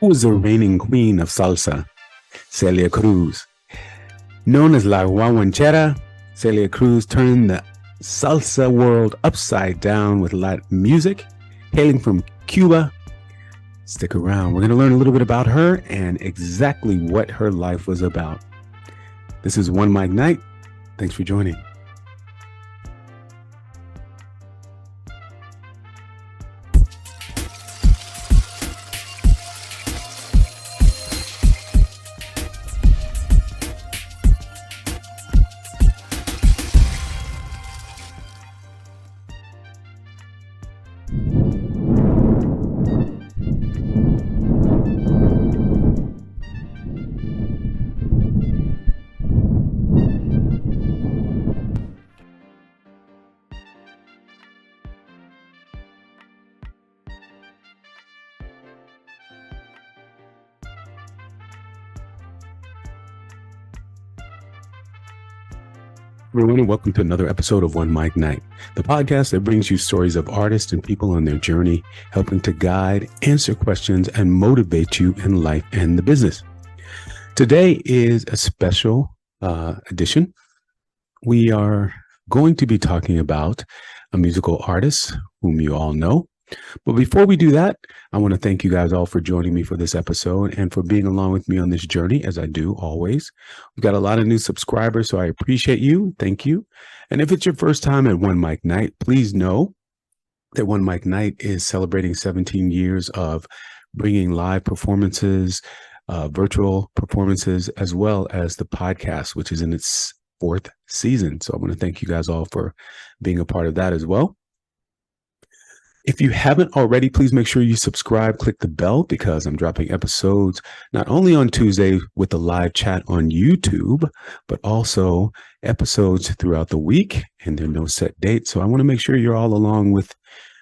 Who was the reigning queen of salsa? Celia Cruz. Known as La Guaguanchera, Celia Cruz turned the salsa world upside down with Latin music, hailing from Cuba. Stick around. We're going to learn a little bit about her and exactly what her life was about. This is OneMicNite. Thanks for joining. Everyone, and welcome to another episode of OneMicNite, the podcast that brings you stories of artists and people on their journey, helping to guide, answer questions, and motivate you in life and the business. Today is a special edition. We are going to be talking about a musical artist whom you all know. But before we do that, I want to thank you guys all for joining me for this episode and for being along with me on this journey, as I do always. We've got a lot of new subscribers, so I appreciate you. Thank you. And if it's your first time at OneMicNite, please know that OneMicNite is celebrating 17 years of bringing live performances, virtual performances, as well as the podcast, which is in its 4th season. So I want to thank you guys all for being a part of that as well. If you haven't already, please make sure you subscribe, click the bell, because I'm dropping episodes not only on Tuesday with the live chat on YouTube, but also episodes throughout the week, and there are no set dates. So I want to make sure you're all along with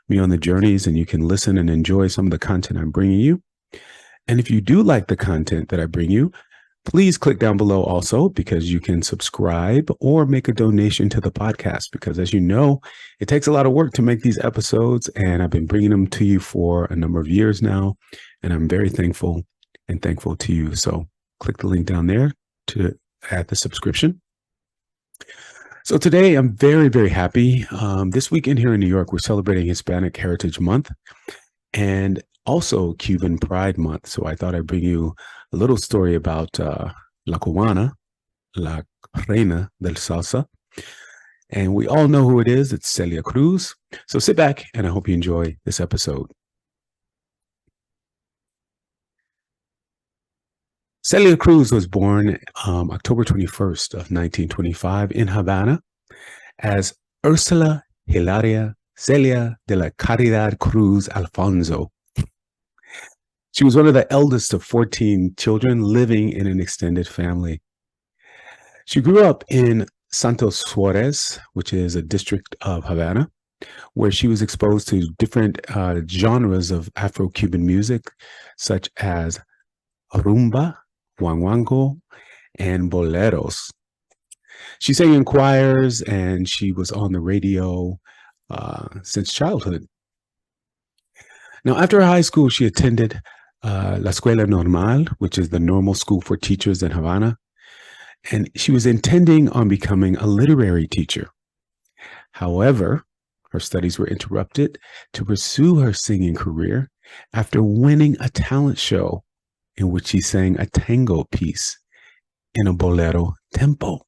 me on the journeys and you can listen and enjoy some of the content I'm bringing you. And if you do like the content that I bring you, please click down below also, because you can subscribe or make a donation to the podcast, because as you know, it takes a lot of work to make these episodes, and I've been bringing them to you for a number of years now, and I'm very thankful to you. So click the link down there to add the subscription. So today I'm very, very happy. This weekend here in New York, we're celebrating Hispanic Heritage Month and also Cuban Pride Month. So I thought I'd bring you a little story about La Cubana, La Reina del Salsa. And we all know who it is. It's Celia Cruz. So sit back and I hope you enjoy this episode. Celia Cruz was born October 21st of 1925 in Havana as Ursula Hilaria Celia de la Caridad Cruz Alfonso. She was one of the eldest of 14 children living in an extended family. She grew up in Santos Suarez, which is a district of Havana, where she was exposed to different genres of Afro-Cuban music, such as rumba, guaguancó, and boleros. She sang in choirs and she was on the radio since childhood. Now, after high school, she attended La Escuela Normal, which is the normal school for teachers in Havana, and she was intending on becoming a literary teacher. However, her studies were interrupted to pursue her singing career after winning a talent show in which she sang a tango piece in a bolero tempo.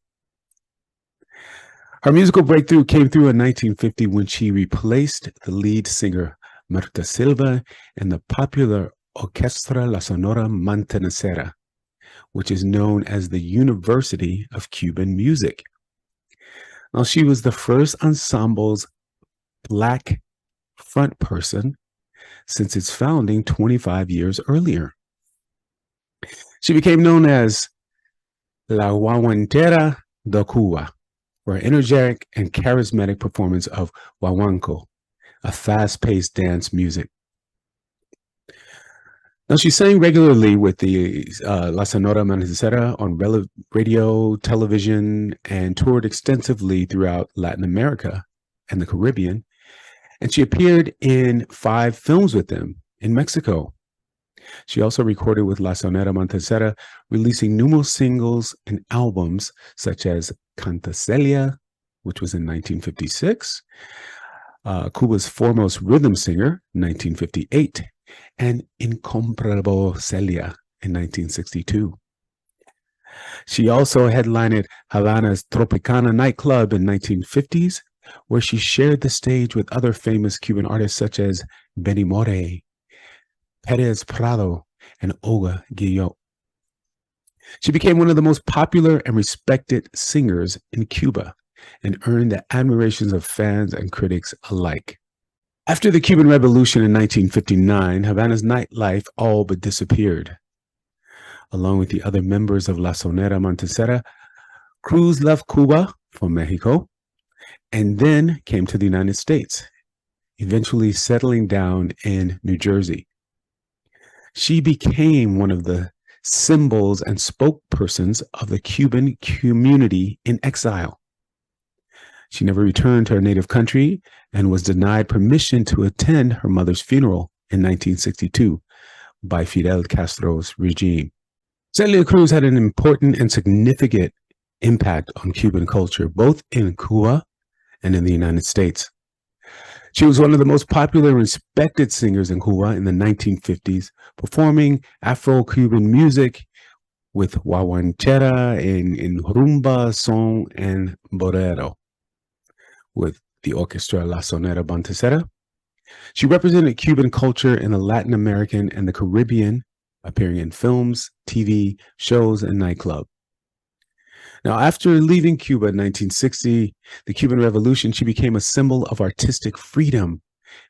Her musical breakthrough came through in 1950 when she replaced the lead singer Marta Silva in the popular Orchestra La Sonora Matancera, which is known as the University of Cuban Music. Now, she was the first ensemble's Black front person since its founding 25 years earlier. She became known as La Guaguanchera de Cuba for her energetic and charismatic performance of guaguancó, a fast-paced dance music. Now, she sang regularly with the La Sonora Matancera on radio, television, and toured extensively throughout Latin America and the Caribbean. And she appeared in 5 films with them in Mexico. She also recorded with La Sonora Matancera, releasing numerous singles and albums such as Canta Celia, which was in 1956, Cuba's foremost rhythm singer, 1958, and Incomparable Celia in 1962. She also headlined Havana's Tropicana nightclub in 1950s, where she shared the stage with other famous Cuban artists such as Benny Moré, Perez Prado, and Olga Guillot. She became one of the most popular and respected singers in Cuba and earned the admirations of fans and critics alike. After the Cuban Revolution in 1959, Havana's nightlife all but disappeared. Along with the other members of La Sonora Matancera, Cruz left Cuba for Mexico and then came to the United States, eventually settling down in New Jersey. She became one of the symbols and spokespersons of the Cuban community in exile. She never returned to her native country and was denied permission to attend her mother's funeral in 1962 by Fidel Castro's regime. Celia Cruz had an important and significant impact on Cuban culture, both in Cuba and in the United States. She was one of the most popular and respected singers in Cuba in the 1950s, performing Afro-Cuban music with guaguanchera in rumba, son, and bolero with the orchestra La Sonora Matancera. She represented Cuban culture in the Latin American and the Caribbean, appearing in films, TV, shows, and nightclubs. Now, after leaving Cuba in 1960, the Cuban Revolution, she became a symbol of artistic freedom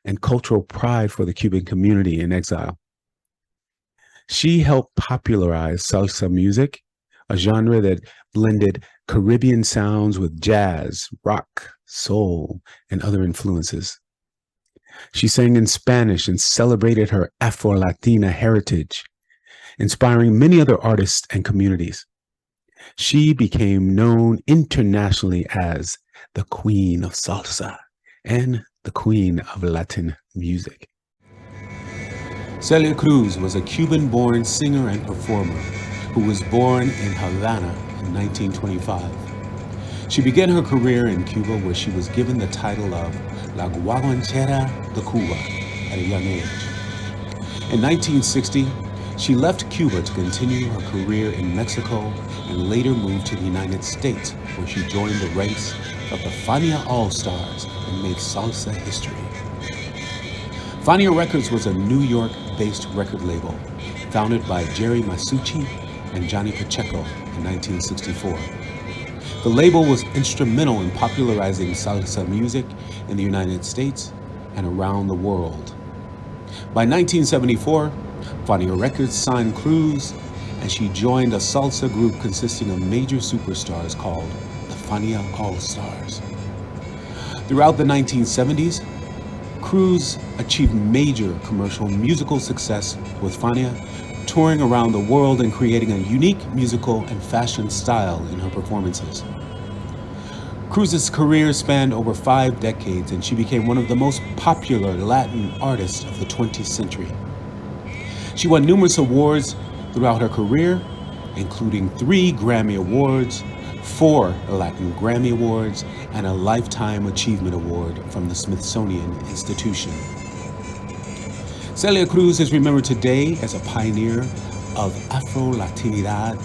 and cultural pride for the Cuban community in exile. She helped popularize salsa music, a genre that blended Caribbean sounds with jazz, rock, soul, and other influences. She sang in Spanish and celebrated her Afro-Latina heritage, inspiring many other artists and communities. She became known internationally as the Queen of Salsa and the Queen of Latin music. Celia Cruz was a Cuban-born singer and performer who was born in Havana in 1925. She began her career in Cuba, where she was given the title of La Guaguanchera de Cuba at a young age. In 1960, she left Cuba to continue her career in Mexico and later moved to the United States, where she joined the ranks of the Fania All-Stars and made salsa history. Fania Records was a New York-based record label founded by Jerry Masucci and Johnny Pacheco in 1964. The label was instrumental in popularizing salsa music in the United States and around the world. By 1974, Fania Records signed Cruz, and she joined a salsa group consisting of major superstars called the Fania All-Stars. Throughout the 1970s, Cruz achieved major commercial musical success with Fania, touring around the world and creating a unique musical and fashion style in her performances. Cruz's career spanned over 5 decades, and she became one of the most popular Latin artists of the 20th century. She won numerous awards throughout her career, including 3 Grammy Awards, 4 Latin Grammy Awards, and a Lifetime Achievement Award from the Smithsonian Institution. Celia Cruz is remembered today as a pioneer of Afro-Latinidad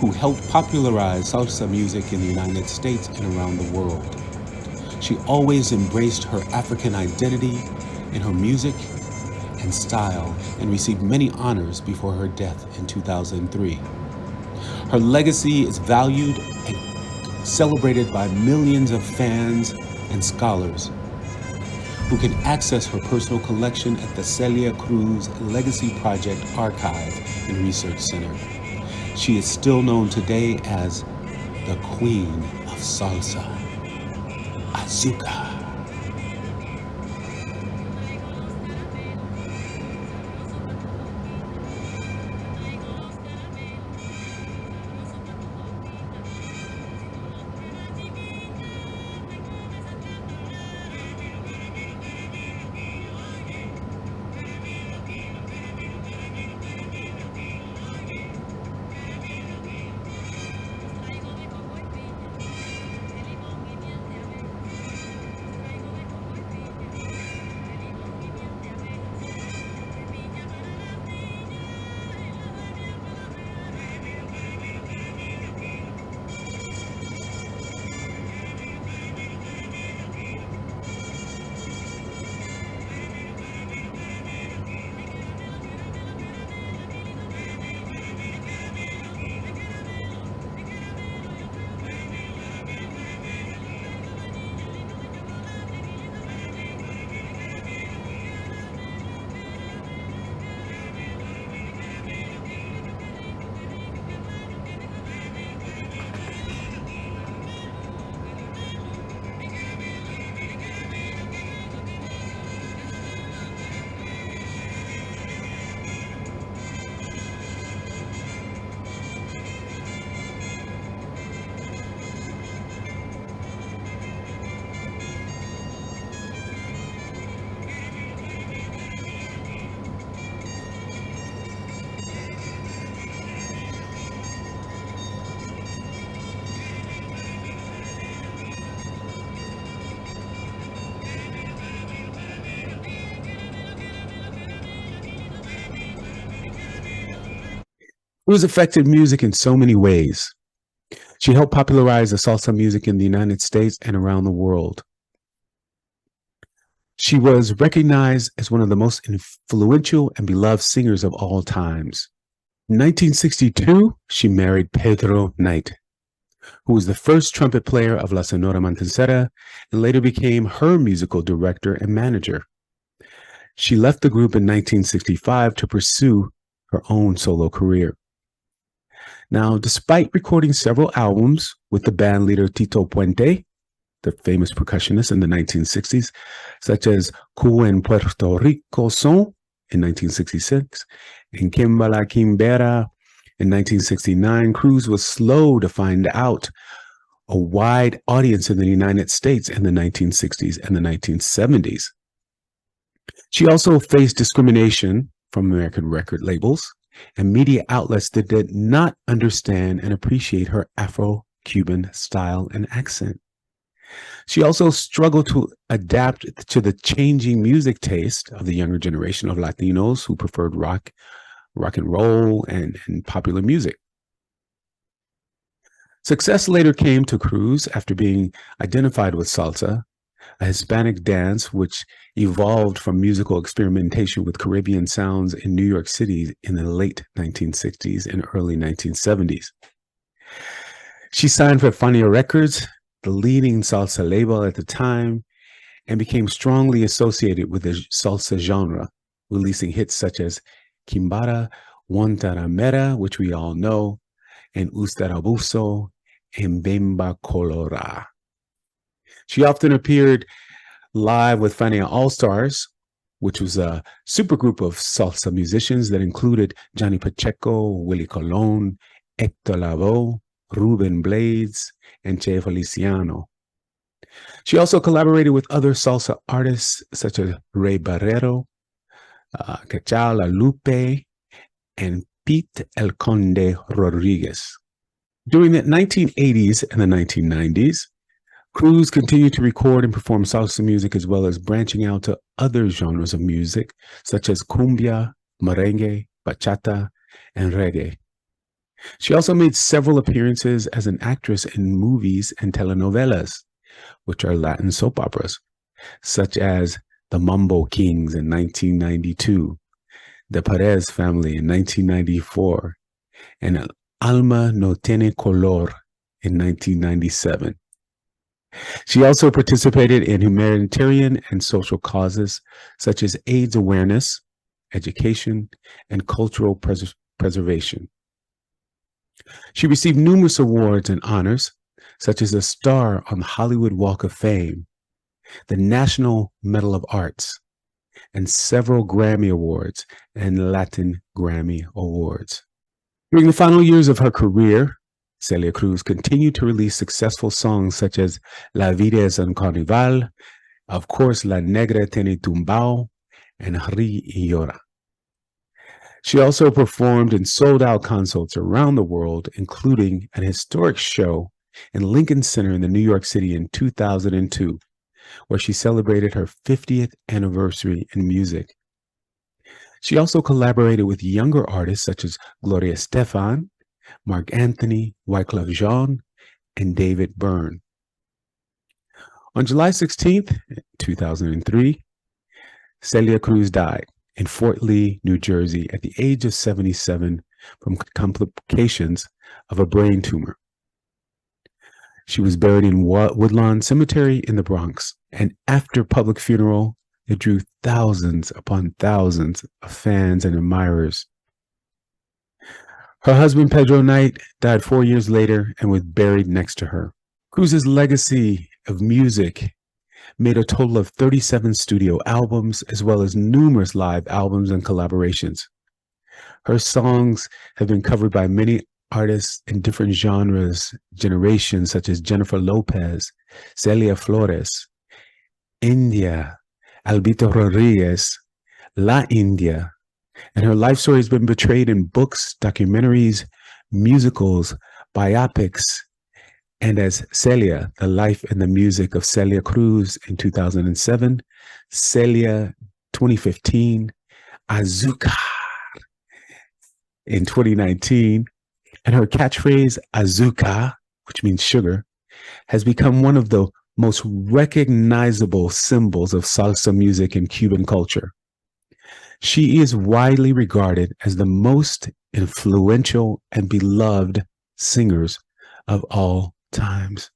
who helped popularize salsa music in the United States and around the world. She always embraced her African identity in her music and style and received many honors before her death in 2003. Her legacy is valued and celebrated by millions of fans and scholars who can access her personal collection at the Celia Cruz Legacy Project Archive and Research Center. She is still known today as the Queen of Salsa, Azúcar. Cruz affected music in so many ways. She helped popularize the salsa music in the United States and around the world. She was recognized as one of the most influential and beloved singers of all times. In 1962, she married Pedro Knight, who was the first trumpet player of La Sonora Matancera and later became her musical director and manager. She left the group in 1965 to pursue her own solo career. Now, despite recording several albums with the band leader Tito Puente, the famous percussionist in the 1960s, such as Cuba and Puerto Rico Son in 1966 and Kimbala Kimbera in 1969, Cruz was slow to find out a wide audience in the United States in the 1960s and the 1970s. She also faced discrimination from American record labels and media outlets that did not understand and appreciate her Afro-Cuban style and accent. She also struggled to adapt to the changing music taste of the younger generation of Latinos who preferred rock and roll, and popular music. Success later came to Cruz after being identified with salsa, a Hispanic dance which evolved from musical experimentation with Caribbean sounds in New York City in the late 1960s and early 1970s. She signed for Fania Records, the leading salsa label at the time, and became strongly associated with the salsa genre, releasing hits such as Quimbara, Guantanamera, which we all know, and Usted Abuso, and Bemba Colora. She often appeared live with Fania All-Stars, which was a supergroup of salsa musicians that included Johnny Pacheco, Willie Colon, Hector Lavoe, Ruben Blades, and Che Feliciano. She also collaborated with other salsa artists such as Ray Barrero, Cachala Lupe, and Pete El Conde Rodriguez. During the 1980s and the 1990s, Cruz continued to record and perform salsa music as well as branching out to other genres of music such as cumbia, merengue, bachata, and reggae. She also made several appearances as an actress in movies and telenovelas, which are Latin soap operas, such as The Mambo Kings in 1992, The Perez Family in 1994, and El Alma No Tiene Color in 1997. She also participated in humanitarian and social causes such as AIDS awareness, education, and cultural preservation. She received numerous awards and honors, such as a star on the Hollywood Walk of Fame, the National Medal of Arts, and several Grammy Awards and Latin Grammy Awards. During the final years of her career, Celia Cruz continued to release successful songs such as La Vida es un Carnival, of course, La Negra Tiene Tumbao, and Ri y Llora. She also performed in sold-out concerts around the world, including an historic show in Lincoln Center in New York City in 2002, where she celebrated her 50th anniversary in music. She also collaborated with younger artists such as Gloria Estefan, Mark Anthony, Wyclef Jean, and David Byrne. On July 16th, 2003, Celia Cruz died in Fort Lee, New Jersey, at the age of 77 from complications of a brain tumor. She was buried in Woodlawn Cemetery in the Bronx, and after public funeral, it drew thousands upon thousands of fans and admirers. Her husband, Pedro Knight, died 4 years later and was buried next to her. Cruz's legacy of music made a total of 37 studio albums, as well as numerous live albums and collaborations. Her songs have been covered by many artists in different genres, generations, such as Jennifer Lopez, Celia Flores, India, Albito Rodriguez, La India, and her life story has been portrayed in books, documentaries, musicals, biopics, and as Celia, The Life and the Music of Celia Cruz in 2007, Celia 2015, Azúcar, in 2019, and her catchphrase, azúcar, which means sugar, has become one of the most recognizable symbols of salsa music in Cuban culture. She is widely regarded as the most influential and beloved singers of all times.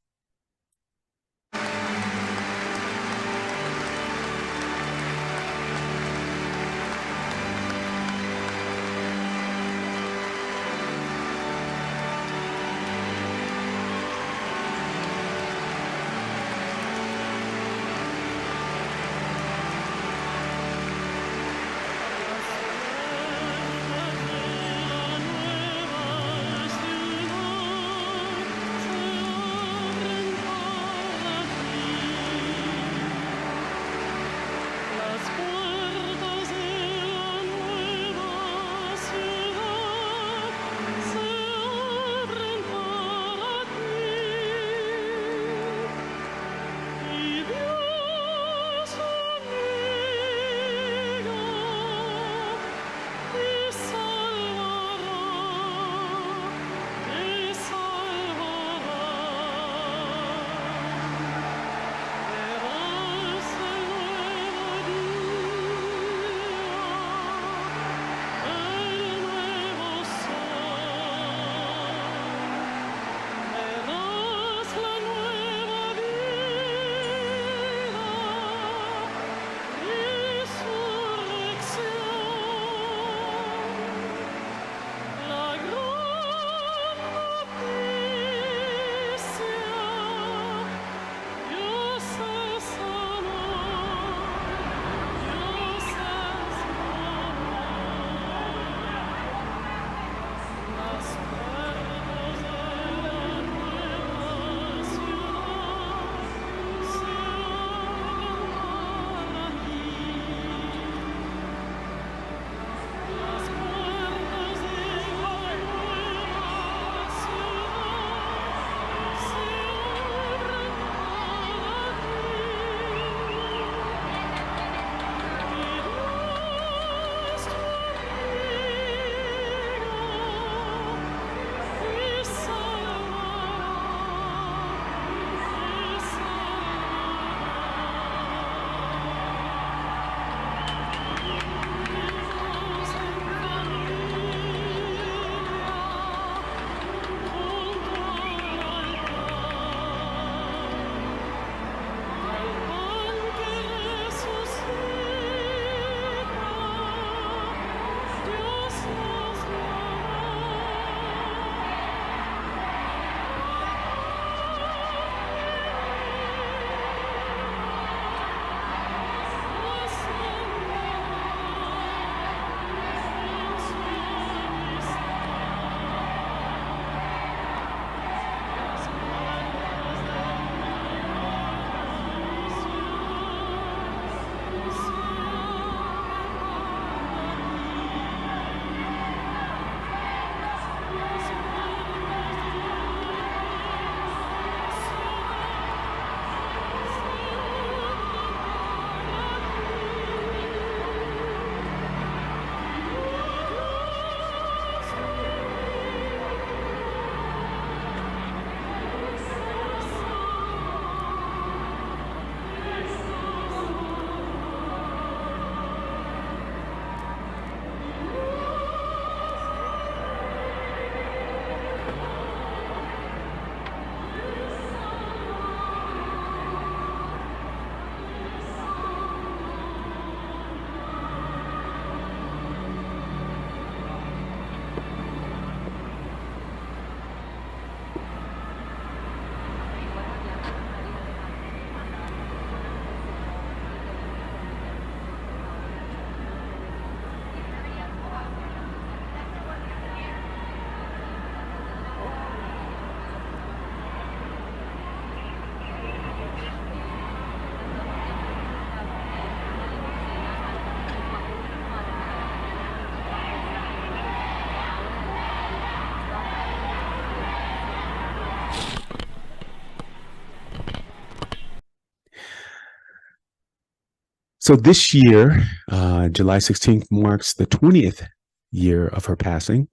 So this year, July 16th marks the 20th year of her passing.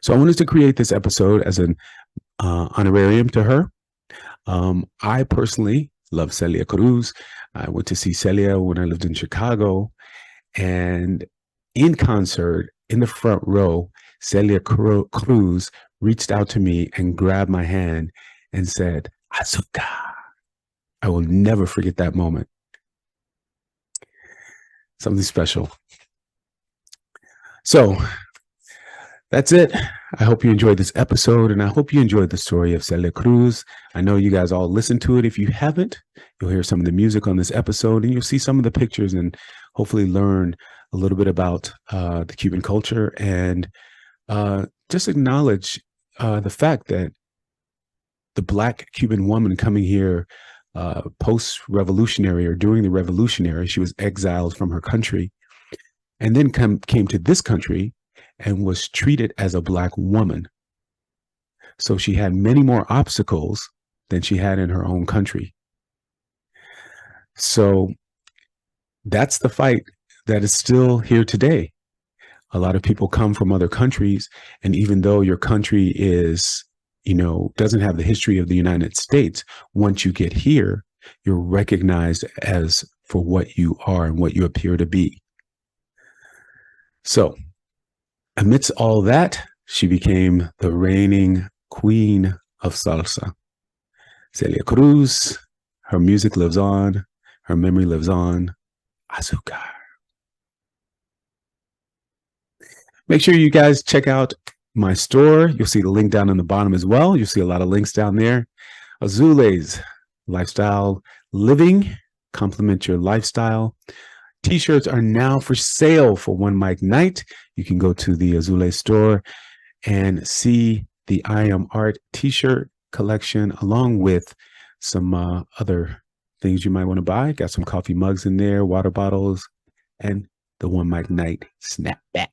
So I wanted to create this episode as an honorarium to her. I personally love Celia Cruz. I went to see Celia when I lived in Chicago, and in concert, in the front row, Celia Cruz reached out to me and grabbed my hand and said, "Azúcar." I will never forget that moment. Something special. So that's it. I hope you enjoyed this episode, and I hope you enjoyed the story of Celia Cruz. I know you guys all listened to it. If you haven't, you'll hear some of the music on this episode, and you'll see some of the pictures and hopefully learn a little bit about the Cuban culture, and just acknowledge the fact that the Black Cuban woman coming here post-revolutionary or during the revolutionary, she was exiled from her country and then came to this country and was treated as a Black woman. So she had many more obstacles than she had in her own country. So that's the fight that is still here today. A lot of people come from other countries, and even though your country is, doesn't have the history of the United States, once you get here, you're recognized as for what you are and what you appear to be. So amidst all that, she became the reigning queen of salsa. Celia Cruz, her music lives on, her memory lives on. Azúcar. Make sure you guys check out my store. You'll see the link down on the bottom as well. You'll see a lot of links down there. Azule's lifestyle living, complement your lifestyle. T-shirts are now for sale for OneMicNite. You can go to the Azule store and see the I Am Art T-shirt collection along with some other things you might want to buy. Got some coffee mugs in there, water bottles, and the OneMicNite snapback.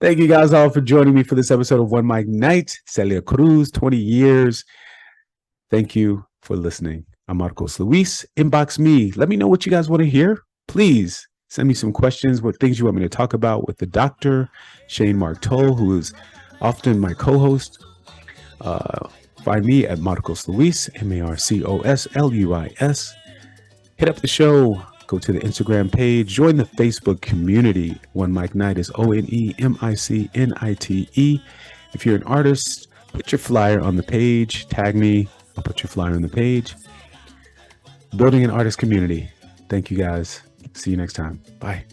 Thank you guys all for joining me for this episode of OneMicNite. Celia Cruz, 20 years. Thank you for listening. I'm Marcos Luis. Inbox me. Let me know what you guys want to hear. Please send me some questions, what things you want me to talk about with the doctor, Shane Marteau, who is often my co-host. Find me at Marcos Luis, MarcosLuis. Hit up the show. Go to the Instagram page. Join the Facebook community. OneMicNite is OneMicNite. If you're an artist, put your flyer on the page. Tag me. I'll put your flyer on the page. Building an artist community. Thank you guys. See you next time. Bye.